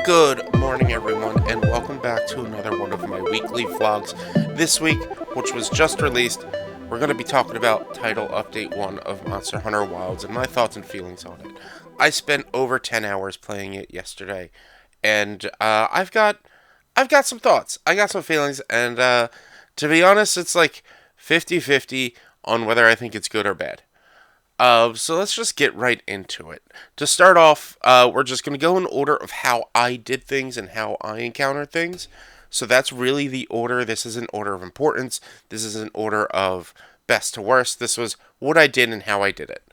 Good morning, everyone, and welcome back to another one of my weekly vlogs. This week, which was just released, we're going to be talking about Title Update 1 of Monster Hunter Wilds and my thoughts and feelings on it. I spent over 10 hours playing it yesterday, and I've got some thoughts. I got some feelings, and to be honest, it's like 50-50 on whether I think it's good or bad. So let's just get right into it. To start off, we're just going to go in order of how I did things and how I encountered things. So that's really the order. This is an order of importance. This is an order of best to worst. This was what I did and how I did it.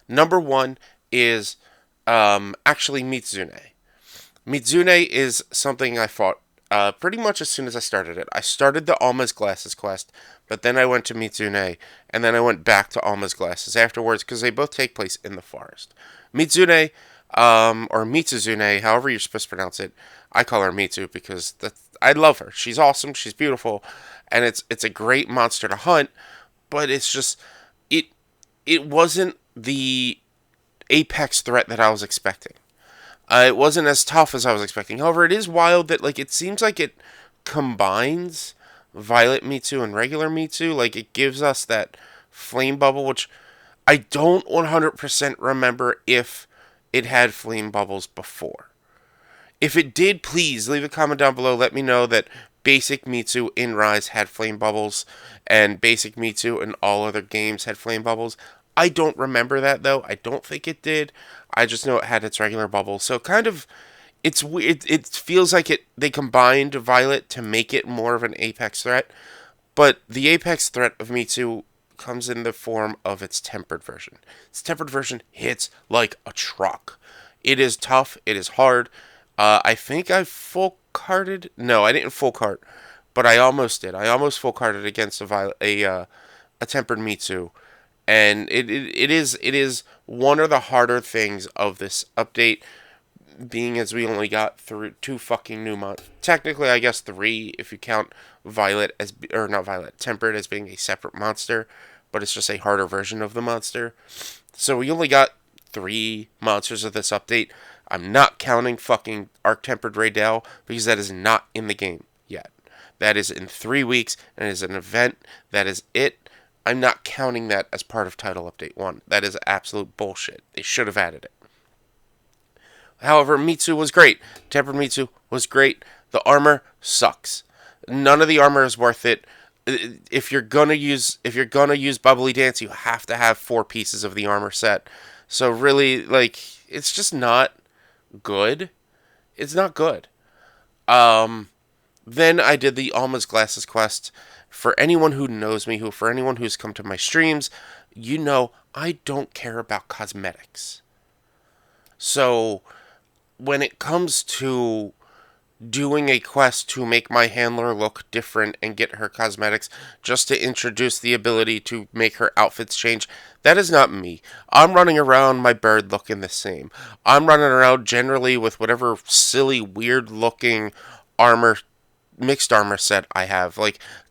Number one is actually Mitsune. Mitsune is something I fought pretty much as soon as I started it. I started the Alma's Glasses quest, but then I went to Mitsune, and then I went back to Alma's Glasses afterwards because they both take place in the forest. Mitsune, or Mitsuzune, however you're supposed to pronounce it, I call her Mitsu because I love her. She's awesome, she's beautiful, and it's a great monster to hunt, but it's just, it, it wasn't the apex threat that I was expecting. It wasn't as tough as I was expecting. However, it is wild that it seems like it combines Violet Mitsu and regular Mitsu. Like it gives us that flame bubble, which I don't 100% remember if it had flame bubbles before. If it did, please leave a comment down below. Let me know that Basic Mitsu in Rise had flame bubbles, and Basic Mitsu in all other games had flame bubbles. I don't remember that though. I don't think it did. I just know it had its regular bubble. So kind of, it's weird. It feels like they combined Violet to make it more of an apex threat. But the apex threat of Mitsu comes in the form of its tempered version. Its tempered version hits like a truck. It is tough. It is hard. I think I full carded. No, I didn't full cart, but I almost did. I almost full carded against a tempered Mitsu, and it is one of the harder things of this update, being as we only got through two fucking new monsters. Technically, I guess three if you count Violet as, or not Violet, Tempered as being a separate monster, but it's just a harder version of the monster. So we only got three monsters of this update. I'm not counting fucking Arc Tempered Raydell because that is not in the game yet. That is in 3 weeks and is an event. That is it. I'm not counting that as part of Title Update 1. That is absolute bullshit. They should have added it. However, Mitsu was great. Tempered Mitsu was great. The armor sucks. None of the armor is worth it. If you're gonna use Bubbly Dance, you have to have 4 pieces of the armor set. So really, it's just not good. It's not good. Then I did the Alma's Glasses quest. For anyone who knows me, for anyone who's come to my streams, you know I don't care about cosmetics. So when it comes to doing a quest to make my handler look different and get her cosmetics just to introduce the ability to make her outfits change, that is not me. I'm running around my bird looking the same. I'm running around generally with whatever silly, weird looking armor, mixed armor set I have.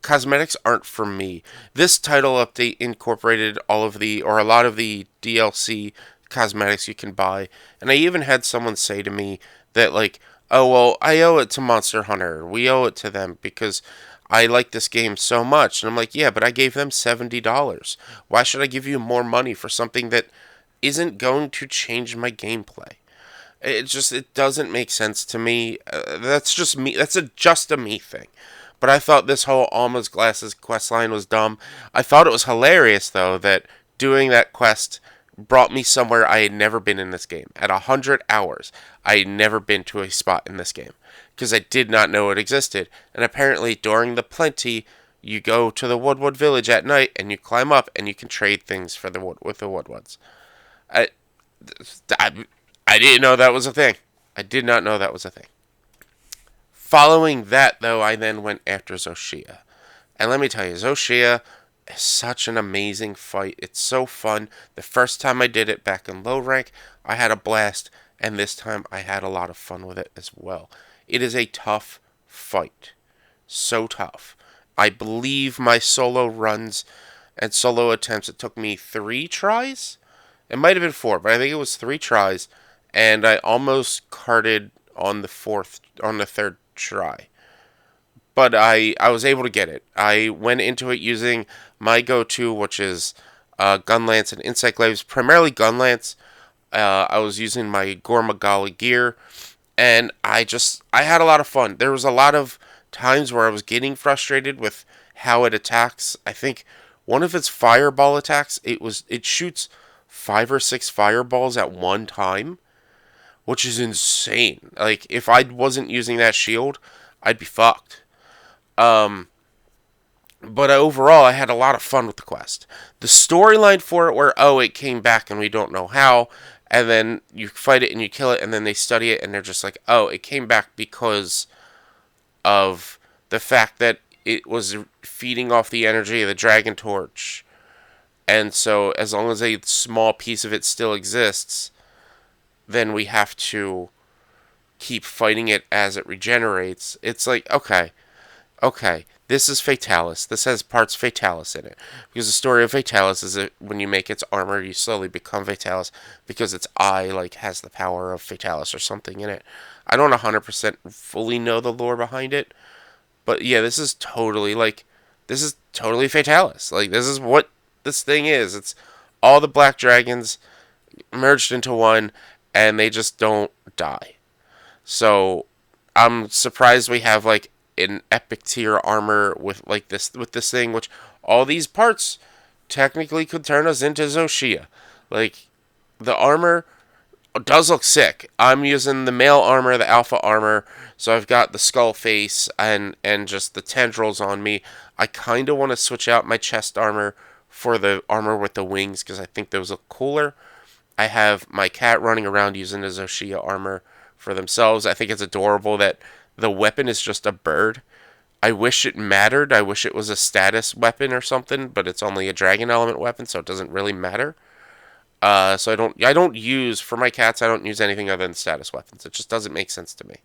Cosmetics aren't for me. This title update incorporated all of the, or a lot of the DLC cosmetics you can buy, and I even had someone say to me that oh well, I owe it to Monster Hunter. We owe it to them because I like this game so much. And I'm like, yeah, but I gave them $70. Why should I give you more money for something that isn't going to change my gameplay? It doesn't make sense to me. That's just me. That's just a me thing. But I thought this whole Alma's Glasses questline was dumb. I thought it was hilarious, though, that doing that quest brought me somewhere I had never been in this game. At 100 hours, I had never been to a spot in this game because I did not know it existed. And apparently, during the plenty, you go to the Woodwood Village at night and you climb up and you can trade things for with the Woodwoods. I, I didn't know that was a thing. I did not know that was a thing. Following that, though, I then went after Zoshia. And let me tell you, Zoshia is such an amazing fight. It's so fun. The first time I did it back in low rank, I had a blast. And this time, I had a lot of fun with it as well. It is a tough fight. So tough. I believe my solo runs and solo attempts, it took me 3 tries? It might have been 4, but I think it was 3 tries. And I almost carted on the third try. But I was able to get it. I went into it using my go-to, which is gun lance and insect glaives, primarily gun lance. I was using my Gormagali gear, and I had a lot of fun. There was a lot of times where I was getting frustrated with how it attacks. I think one of its fireball attacks, it shoots 5 or 6 fireballs at one time, which is insane. Like if I wasn't using that shield, I'd be fucked. Um, but overall, I had a lot of fun with the quest. The storyline for it, where it came back and we don't know how, and then you fight it and you kill it, and then they study it and they're just like, it came back because of the fact that it was feeding off the energy of the Dragon Torch. And so, as long as a small piece of it still exists, then we have to keep fighting it as it regenerates. It's like, okay, this is Fatalis. This has parts Fatalis in it. Because the story of Fatalis is that when you make its armor, you slowly become Fatalis because its eye has the power of Fatalis or something in it. I don't 100% fully know the lore behind it, but yeah, this is totally Fatalis. Like this is what this thing is. It's all the black dragons merged into one, and they just don't die. So I'm surprised we have an epic tier armor with this thing, which all these parts technically could turn us into Zoshia. Like the armor does look sick. I'm using the male armor, the alpha armor, so I've got the skull face and just the tendrils on me. I kind of want to switch out my chest armor for the armor with the wings because I think those look cooler. I have my cat running around using the Zoshia armor for themselves. I think it's adorable that the weapon is just a bird. I wish it mattered. I wish it was a status weapon or something, but it's only a dragon element weapon, so it doesn't really matter. So I don't use for my cats. I don't use anything other than status weapons. It just doesn't make sense to me.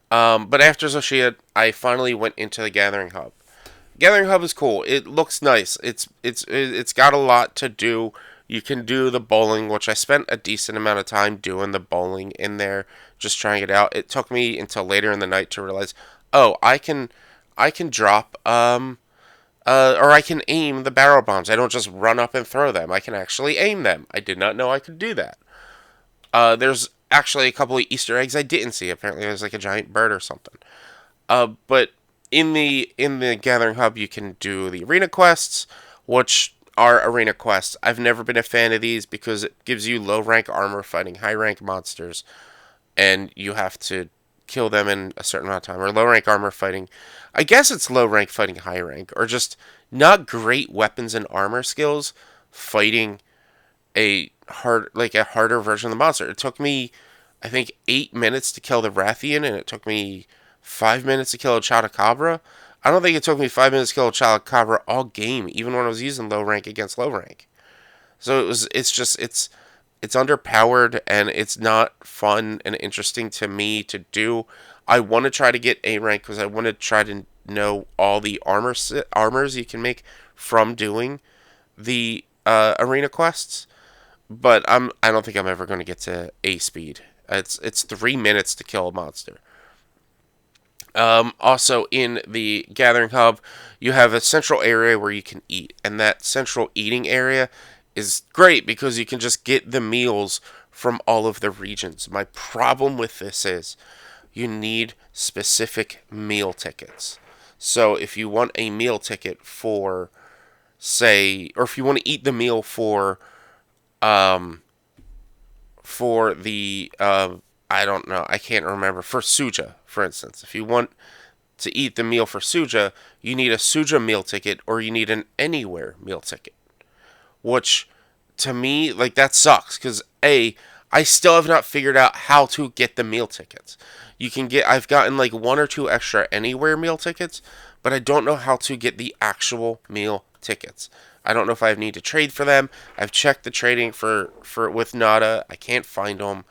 But after Zoshia, I finally went into the Gathering Hub. Gathering Hub is cool. It looks nice. It's got a lot to do. You can do the bowling, which I spent a decent amount of time doing the bowling in there, just trying it out. It took me until later in the night to realize, I can drop or I can aim the barrel bombs. I don't just run up and throw them. I can actually aim them. I did not know I could do that. There's actually a couple of Easter eggs I didn't see. Apparently, there's a giant bird or something. But in the Gathering Hub, you can do the arena quests, which are arena quests. I've never been a fan of these because it gives you low rank armor fighting high rank monsters, and you have to kill them in a certain amount of time. Or low rank armor fighting, I guess it's low rank fighting high rank, or just not great weapons and armor skills fighting a harder version of the monster. It took me, I think, 8 minutes to kill the Rathian, and it took me 5 minutes to kill a Chotacabra. I don't think it took me 5 minutes to kill a Chotacabra all game, even when I was using low rank against low rank. So it's underpowered, and it's not fun and interesting to me to do. I want to try to get A rank because I want to try to know all the armors you can make from doing the arena quests. But I don't think I'm ever going to get to A speed. It's 3 minutes to kill a monster. Also, in the Gathering Hub, you have a central area where you can eat, and that central eating area is great because you can just get the meals from all of the regions. My problem with this is you need specific meal tickets. So if you want a meal ticket for, say, or if you want to eat the meal for the I don't know, I can't remember, for Suja, for instance. If you want to eat the meal for Suja, you need a Suja meal ticket or you need an Anywhere meal ticket. Which, to me, that sucks, because I still have not figured out how to get the meal tickets. I've gotten 1 or 2 extra Anywhere meal tickets, but I don't know how to get the actual meal tickets. I don't know if I need to trade for them. I've checked the trading for with Nada. I can't find them.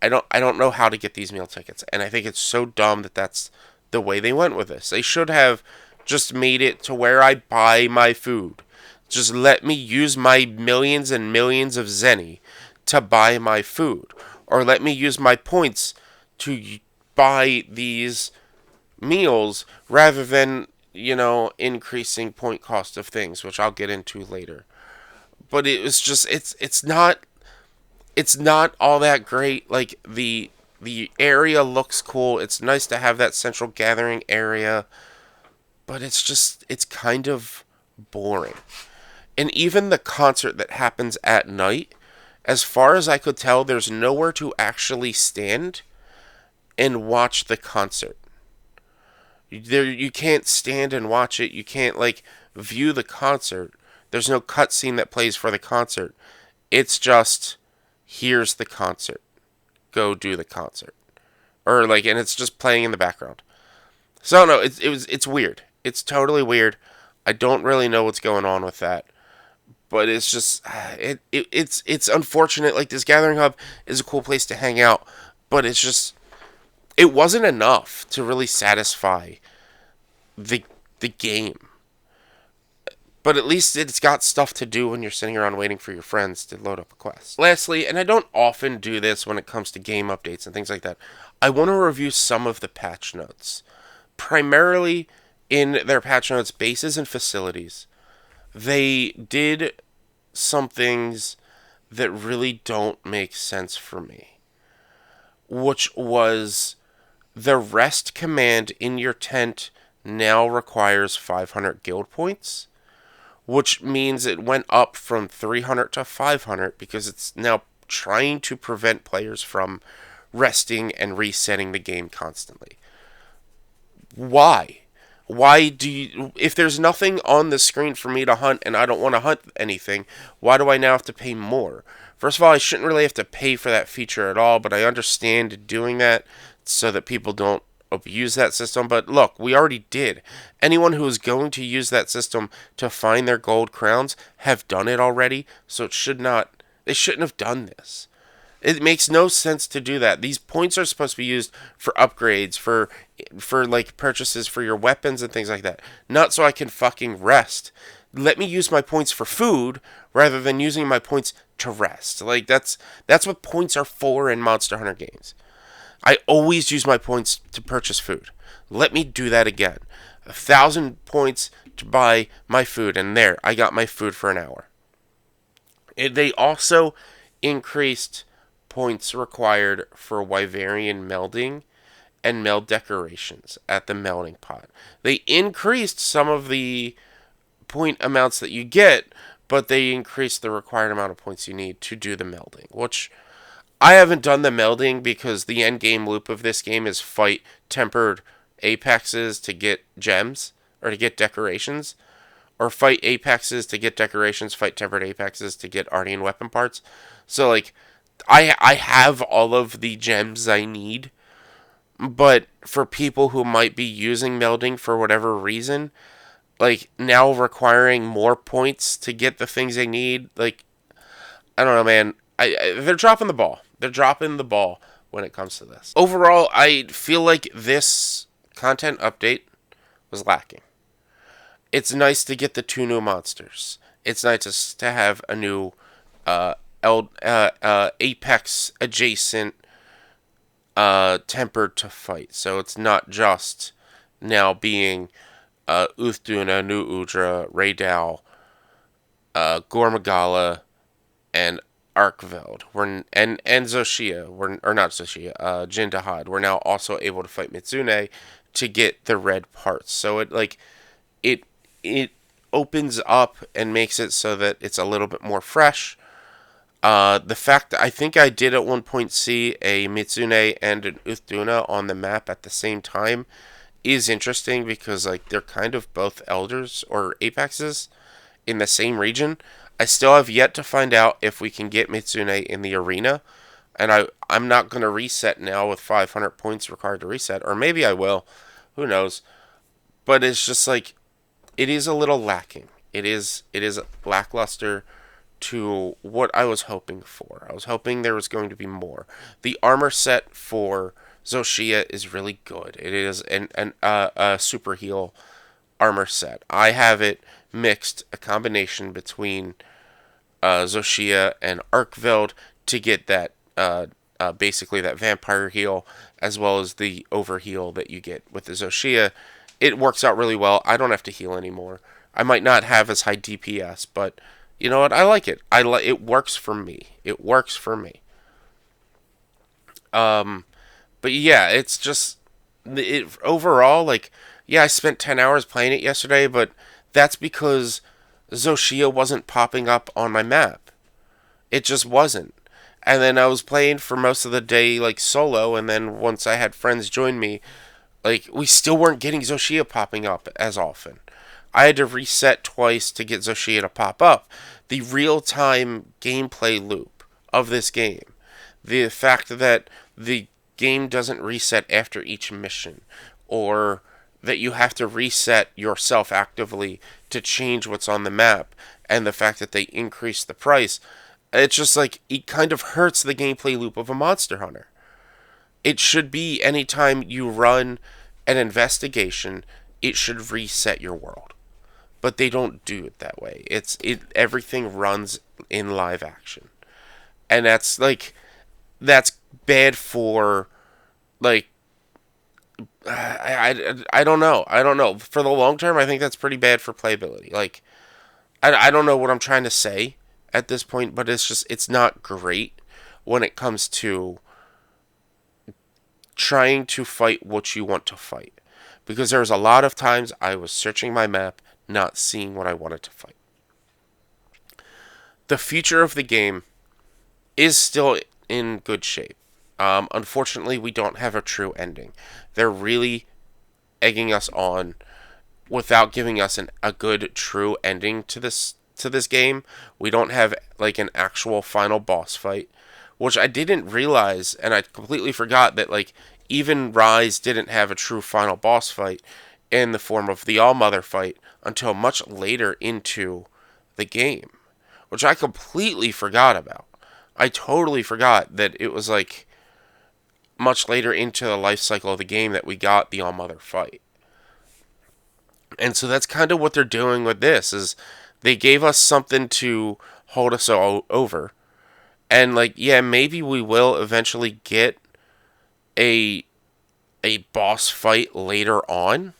I don't know how to get these meal tickets, and I think it's so dumb that that's the way they went with this. They should have just made it to where I buy my food. Just let me use my millions and millions of Zenny to buy my food. or let me use my points to buy these meals rather than, increasing point cost of things, which I'll get into later. But it was just it's not all that great. Like the area looks cool. It's nice to have that central gathering area, but it's kind of boring. And even the concert that happens at night, as far as I could tell, there's nowhere to actually stand and watch the concert. You can't stand and watch it. You can't like view the concert. There's no cutscene that plays for the concert. It's just here's the concert. Go do the concert. Or like, and it's just playing in the background. So no, it's weird. It's totally weird. I don't really know what's going on with that, but it's just it's unfortunate. Like this gathering hub is a cool place to hang out, but it wasn't enough to really satisfy the the game. But at least it's got stuff to do when you're sitting around waiting for your friends to load up a quest. Lastly, and I don't often do this when it comes to game updates and things like that, I want to review some of the patch notes. Primarily in their patch notes, bases and facilities. They did some things that really don't make sense for me. Which was the rest command in your tent now requires 500 guild points, which means it went up from 300 to 500 because it's now trying to prevent players from resting and resetting the game constantly. Why? Why do you, if there's nothing on the screen for me to hunt and I don't want to hunt anything, why do I now have to pay more? First of all, I shouldn't really have to pay for that feature at all, but I understand doing that so that people don't abuse that system. But look, we already did. Anyone who is going to use that system to find their gold crowns have done it already, so they shouldn't have done this. It makes no sense to do that. These points are supposed to be used for upgrades, for like purchases for your weapons and things like that. Not so I can fucking rest. Let me use my points for food rather than using my points to rest. Like that's what points are for in Monster Hunter games. I always use my points to purchase food. Let me do that again. 1,000 points to buy my food, and there, I got my food for an hour. They also increased points required for Wyverian melding and meld decorations at the melding pot. They increased some of the point amounts that you get, but they increased the required amount of points you need to do the melding, which I haven't done the melding because the end game loop of this game is fight tempered apexes to get gems or to get decorations, or fight apexes to get decorations, fight tempered apexes to get Ardean weapon parts. So like I have all of the gems I need, but for people who might be using melding for whatever reason, like now requiring more points to get the things they need, like I don't know, man. They're dropping the ball. They're dropping the ball when it comes to this. Overall, I feel like this content update was lacking. It's nice to get the 2 new monsters. It's nice to have a new Apex adjacent tempered to fight. So it's not just now being Uthduna, New Udra, Raydal, Gormagala, and Arkveld, and Zoshia, or not Zoshia, Jindahad, we're now also able to fight Mitsune to get the red parts. So it opens up and makes it so that it's a little bit more fresh. The fact that I think I did at one point see a Mitsune and an Uthduna on the map at the same time is interesting because like they're kind of both elders or apexes in the same region. I still have yet to find out if we can get Mitsune in the arena, and I'm not going to reset now with 500 points required to reset, or maybe I will, who knows, but it's just like, it is a little lacking. It is lackluster to what I was hoping for. I was hoping there was going to be more. The armor set for Zoshia is really good. It is a super heal armor set. I have it mixed, a combination between Zoshia and Arkveld to get that basically that vampire heal, as well as the overheal that you get with the Zoshia. It works out really well. I don't have to heal anymore. I might not have as high DPS, but you know what? I like it. It works for me. It works for me. But yeah, it's just overall like yeah, I spent 10 hours playing it yesterday, but that's because Zoshia wasn't popping up on my map. It just wasn't. And then I was playing for most of the day like solo, and then once I had friends join me, like we still weren't getting Zoshia popping up as often. I had to reset twice to get Zoshia to pop up. The real-time gameplay loop of this game, the fact that the game doesn't reset after each mission, or that you have to reset yourself actively to change what's on the map, and the fact that they increase the price, it's just like it kind of hurts the gameplay loop of a Monster Hunter. It should be anytime you run an investigation, it should reset your world. But they don't do it that way. Everything runs in live action. And that's bad for like I don't know. I don't know. For the long term, I think that's pretty bad for playability. Like I don't know what I'm trying to say at this point, but it's not great when it comes to trying to fight what you want to fight. Because there was a lot of times I was searching my map, not seeing what I wanted to fight. The future of the game is still in good shape. Unfortunately, we don't have a true ending. They're really egging us on without giving us a good true ending to this game. We don't have like an actual final boss fight, which I didn't realize, and I completely forgot that like even Rise didn't have a true final boss fight in the form of the All-Mother fight until much later into the game, which I completely forgot about. I totally forgot that it was like much later into the life cycle of the game that we got the All-Mother fight. And so that's kind of what they're doing with this, is they gave us something to hold us all over. And like, yeah, maybe we will eventually get a boss fight later on.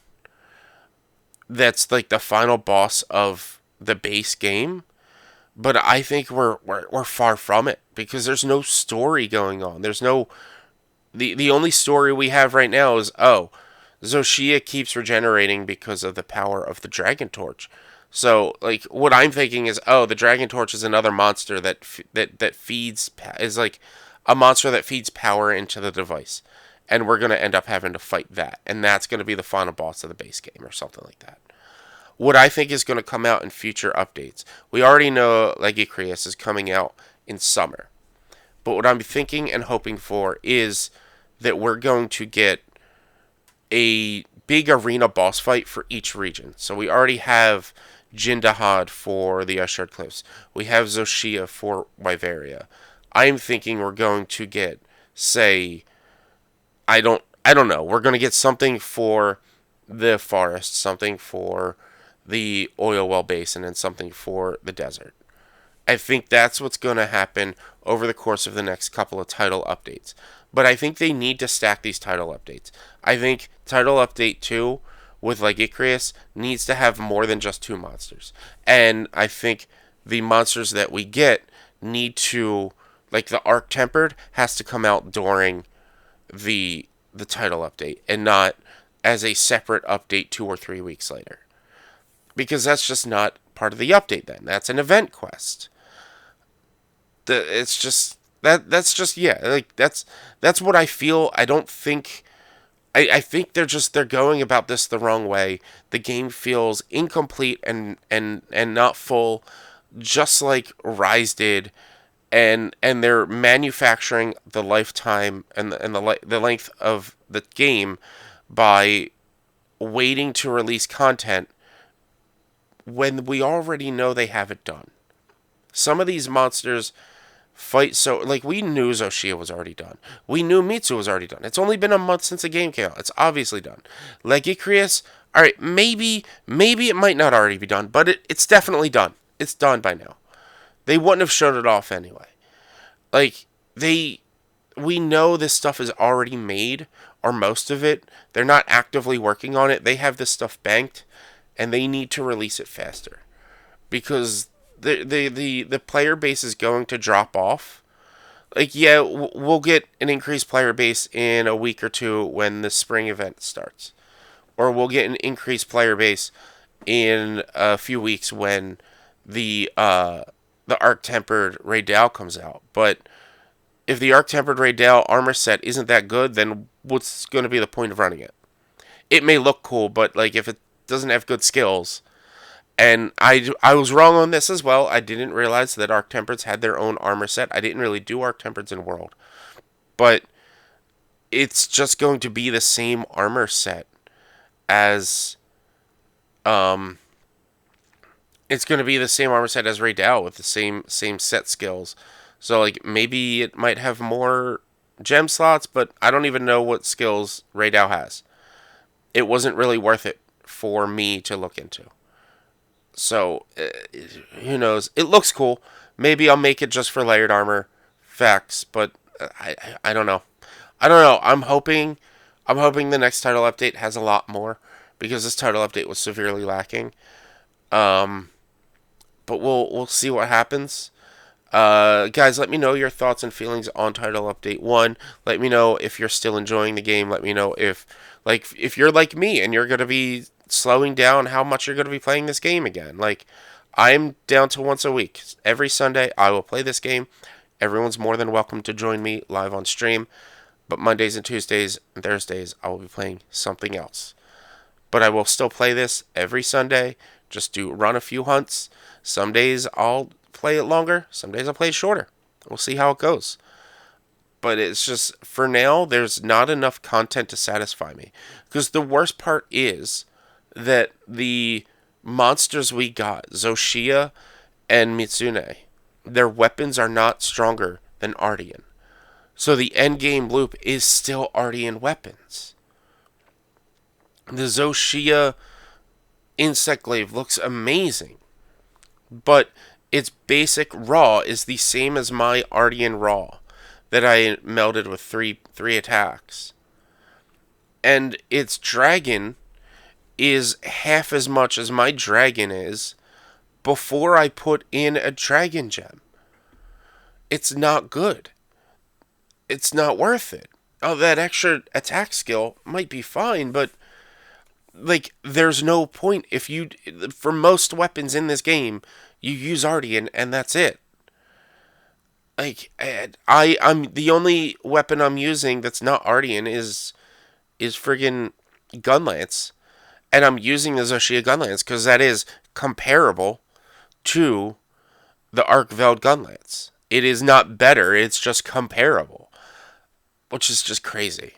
That's like the final boss of the base game. But I think we're far from it, because there's no story going on. There's no the only story we have right now is Zoshia keeps regenerating because of the power of the Dragon Torch. So like what I'm thinking is the Dragon Torch is another monster that feeds is like a monster that feeds power into the device, and we're gonna end up having to fight that, and that's gonna be the final boss of the base game or something like that. What I think is going to come out in future updates. We already know Legicreus is coming out in summer. But what I'm thinking and hoping for is that we're going to get a big arena boss fight for each region. So we already have Jindahad for the Ushered Cliffs. We have Zoshia for Wyveria. I'm thinking we're going to get, say, I don't know. We're going to get something for the forest, something for the oil well basin, and something for the desert. I think that's what's going to happen over the course of the next couple of title updates. But I think they need to stack these title updates. I think title update 2 with Legicreus needs to have more than just 2 monsters. And I think the monsters that we get need to, like the Arc Tempered, has to come out during the title update and not as a separate update 2 or 3 weeks later. Because that's just not part of the update then. That's an event quest. It's just that's just yeah, like that's what I feel. I don't think I think they're going about this the wrong way. The game feels incomplete and not full, just like Rise did, and they're manufacturing the lifetime and the length of the game by waiting to release content when we already know they have it done. Some of these monsters fight so... Like, we knew Zoshia was already done. We knew Mitsu was already done. It's only been a month since the game came out. It's obviously done. Legicreus, alright, maybe it might not already be done, but it's definitely done. It's done by now. They wouldn't have showed it off anyway. Like, they we know this stuff is already made, or most of it. They're not actively working on it. They have this stuff banked, and they need to release it faster because the player base is going to drop off. Like, yeah, we'll get an increased player base in a week or two when the spring event starts, or we'll get an increased player base in a few weeks when the Arc Tempered Raydal comes out. But if the Arc Tempered Raydal armor set isn't that good, then what's going to be the point of running it? It may look cool, but like if it doesn't have good skills, and I was wrong on this as well. I didn't realize that Arc Tempereds had their own armor set. I didn't really do Arc Tempereds in World, but it's just going to be the same armor set as it's going to be the same armor set as Raydal with the same set skills. So like maybe it might have more gem slots, but I don't even know what skills Raydal has. It wasn't really worth it for me to look into. So who knows? It looks cool. Maybe I'll make it just for layered armor facts, but I don't know. I don't know. I'm hoping the next title update has a lot more because this title update was severely lacking. But we'll see what happens. Guys, let me know your thoughts and feelings on Title Update 1. Let me know if you're still enjoying the game. Let me know if you're like me and you're going to be slowing down how much you're going to be playing this game again. Like, I'm down to once a week. Every Sunday, I will play this game. Everyone's more than welcome to join me live on stream. But Mondays and Tuesdays and Thursdays, I will be playing something else. But I will still play this every Sunday. Just run a few hunts. Some days I'll play it longer. Some days I'll play it shorter. We'll see how it goes. But it's just, for now, there's not enough content to satisfy me. Because the worst part is that the monsters we got, Zoshia and Mitsune, their weapons are not stronger than Ardian. So the endgame loop is still Ardian weapons. The Zoshia Insect Glaive looks amazing, but its basic raw is the same as my Ardian raw that I melded with three attacks. And its dragon is half as much as my dragon is before I put in a dragon gem. It's not good. It's not worth it. Oh, that extra attack skill might be fine, but like, there's no point if you, for most weapons in this game, you use Ardian and that's it. Like, I'm the only weapon I'm using that's not Ardian is friggin' Gunlance, and I'm using the Zoshia Gunlance because that is comparable to the Arc Veld Gunlance. It is not better, it's just comparable, which is just crazy.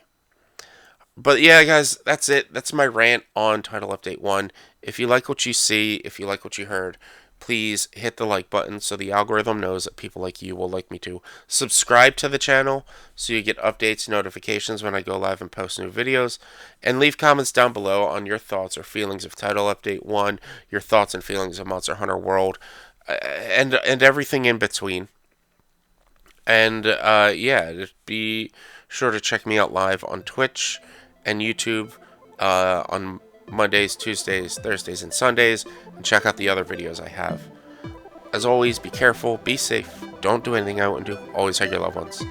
But yeah, guys, that's it. That's my rant on Title Update 1. If you like what you see, if you like what you heard, please hit the like button so the algorithm knows that people like you will like me too. Subscribe to the channel so you get updates and notifications when I go live and post new videos. And leave comments down below on your thoughts or feelings of Title Update 1, your thoughts and feelings of Monster Hunter World, and everything in between. And yeah, be sure to check me out live on Twitch and YouTube on Mondays, Tuesdays, Thursdays, and Sundays, and check out the other videos I have. As always, be careful, be safe, don't do anything I wouldn't do, always hug your loved ones.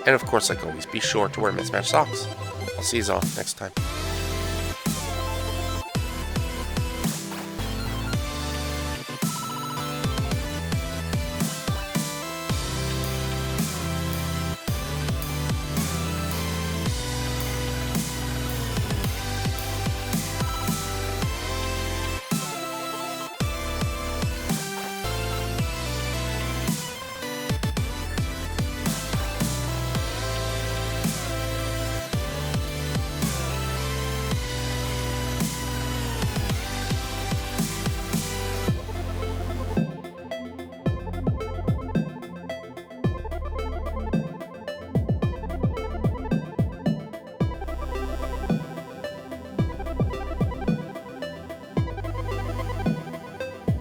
And of course, like always, be sure to wear mismatched socks. I'll see you all next time.